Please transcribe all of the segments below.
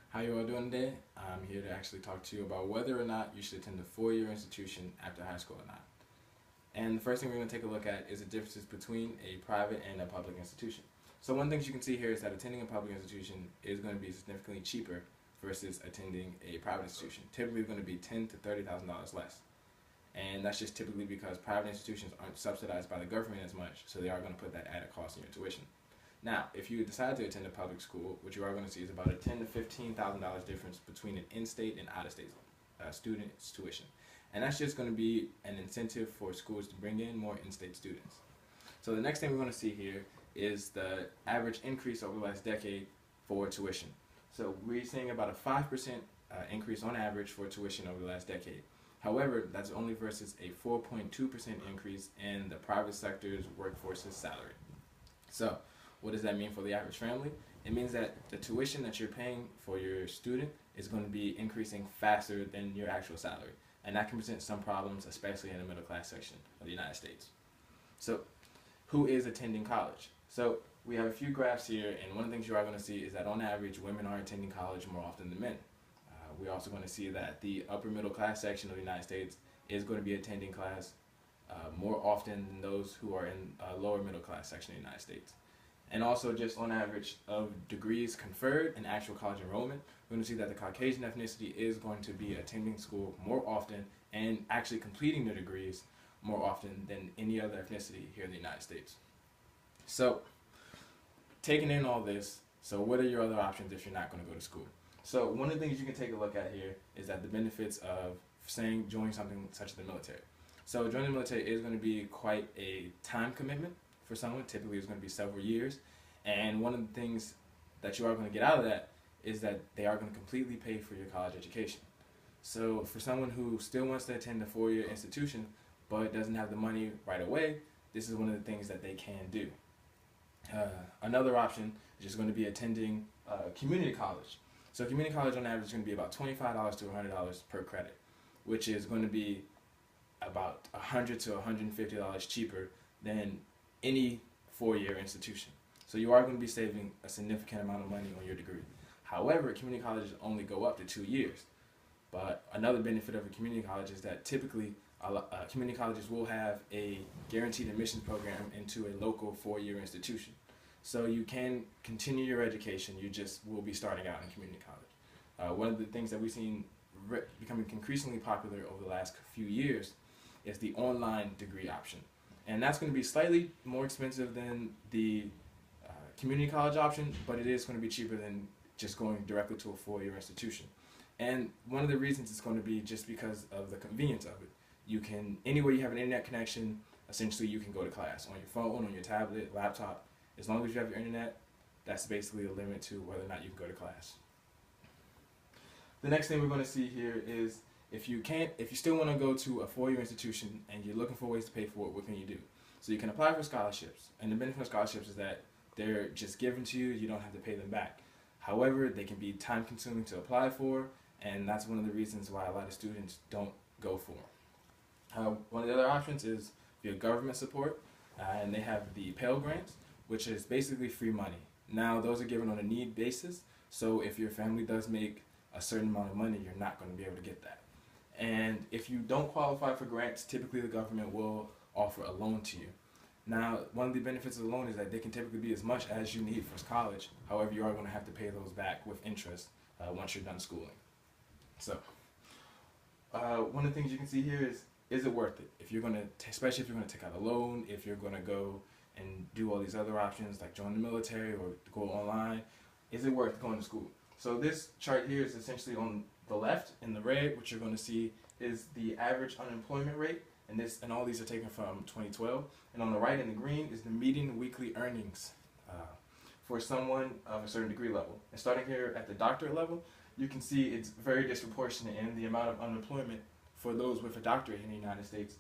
How you all doing today? I'm here to actually talk to you about whether or not you should attend a four-year institution after high school or not. And the first thing we're going to take a look at is the differences between a private and a public institution. So one thing you can see here is that attending a public institution is going to be significantly cheaper versus attending a private institution. Typically it's going to be $10,000 to $30,000 less. And that's just typically because private institutions aren't subsidized by the government as much, so they are going to put that added cost in your tuition. Now, if you decide to attend a public school, what you are going to see is about a $10,000 to $15,000 difference between an in-state and out-of-state student's tuition, and that's just going to be an incentive for schools to bring in more in-state students. So the next thing we're going to see here is the average increase over the last decade for tuition. So we're seeing about a 5% increase on average for tuition over the last decade. However, that's only versus a 4.2% increase in the private sector's workforce's salary. So what does that mean for the average family? It means that the tuition that you're paying for your student is going to be increasing faster than your actual salary. And that can present some problems, especially in the middle class section of the United States. So who is attending college? So we have a few graphs here, and one of the things you are going to see is that on average, women are attending college more often than men. We're also going to see that the upper middle class section of the United States is going to be attending class more often than those who are in lower middle class section of the United States. And also just on average of degrees conferred and actual college enrollment, we're going to see that the Caucasian ethnicity is going to be attending school more often and actually completing their degrees more often than any other ethnicity here in the United States. So, taking in all this, so what are your other options if you're not going to go to school? So one of the things you can take a look at here is that the benefits of saying joining something such as the military. So joining the military is going to be quite a time commitment for someone. Typically it's going to be several years, and one of the things that you are going to get out of that is that they are going to completely pay for your college education. So for someone who still wants to attend a four-year institution but doesn't have the money right away, this is one of the things that they can do. Another option is just going to be attending community college. So community college on average is going to be about $25 to $100 per credit, which is going to be about $100 to $150 cheaper than any four-year institution. So you are going to be saving a significant amount of money on your degree. However, community colleges only go up to 2 years. But another benefit of a community college is that typically community colleges will have a guaranteed admissions program into a local four-year institution. So you can continue your education, you just will be starting out in community college. One of the things that we've seen becoming increasingly popular over the last few years is the online degree option. And that's going to be slightly more expensive than the community college option, but it is going to be cheaper than just going directly to a four-year institution. And one of the reasons it's going to be just because of the convenience of it. You can, anywhere you have an internet connection, essentially you can go to class on your phone, on your tablet, laptop. As long as you have your internet, that's basically a limit to whether or not you can go to class. The next thing we're going to see here is if you still want to go to a four-year institution and you're looking for ways to pay for it, what can you do? So you can apply for scholarships, and the benefit of scholarships is that they're just given to you, you don't have to pay them back. However, they can be time-consuming to apply for, and that's one of the reasons why a lot of students don't go for them. One of the other options is via government support, and they have the Pell Grants, which is basically free money. Now, those are given on a need basis, so if your family does make a certain amount of money, you're not going to be able to get that. And if you don't qualify for grants, typically the government will offer a loan to you. Now, one of the benefits of the loan is that they can typically be as much as you need for college. However, you are going to have to pay those back with interest once you're done schooling. So, one of the things you can see here is it worth it? If you're going to, especially if you're going to take out a loan, if you're going to go and do all these other options like join the military or go online, is it worth going to school? So this chart here is essentially on the left in the red. What you're going to see is the average unemployment rate, and all these are taken from 2012. And on the right in the green is the median weekly earnings for someone of a certain degree level. And starting here at the doctorate level, you can see it's very disproportionate in the amount of unemployment for those with a doctorate in the United States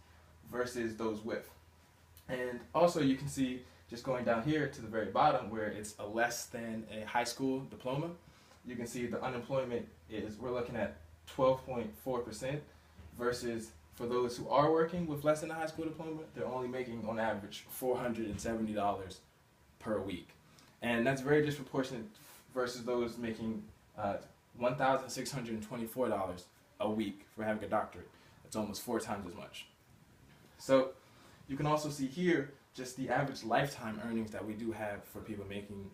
versus those with. And also you can see, just going down here to the very bottom where it's a less than a high school diploma, you can see the unemployment we're looking at 12.4% versus for those who are working with less than a high school diploma, they're only making on average $470 per week. And that's very disproportionate versus those making $1,624 a week for having a doctorate. That's almost 4 times as much. So you can also see here just the average lifetime earnings that we do have for people making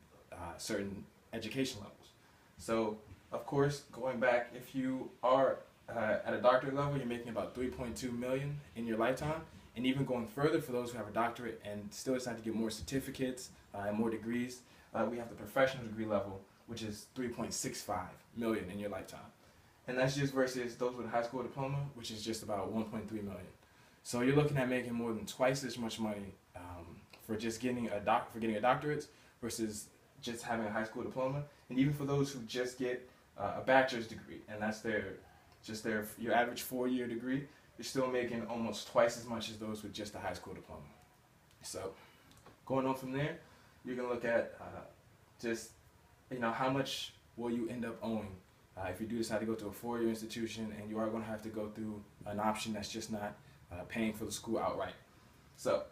certain education levels. So of course, going back, if you are at a doctorate level, you're making about $3.2 million in your lifetime. And even going further, for those who have a doctorate and still decide to get more certificates and more degrees, we have the professional degree level, which is $3.65 million in your lifetime. And that's just versus those with a high school diploma, which is just about $1.3 million. So you're looking at making more than twice as much money for just getting a doctorate versus just having a high school diploma. And even for those who just get a bachelor's degree, and that's your average 4-year degree, you're still making almost twice as much as those with just a high school diploma. So going on from there, you can look at just how much will you end up owing if you do decide to go to a 4-year institution, and you are going to have to go through an option that's just not paying for the school outright. So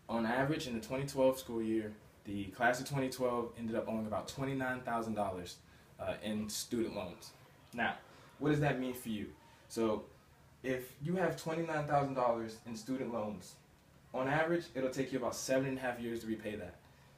on average, in the 2012 school year, the class of 2012 ended up owing about $29,000 in student loans. Now, what does that mean for you? So if you have $29,000 in student loans, on average, it'll take you about 7.5 years to repay that.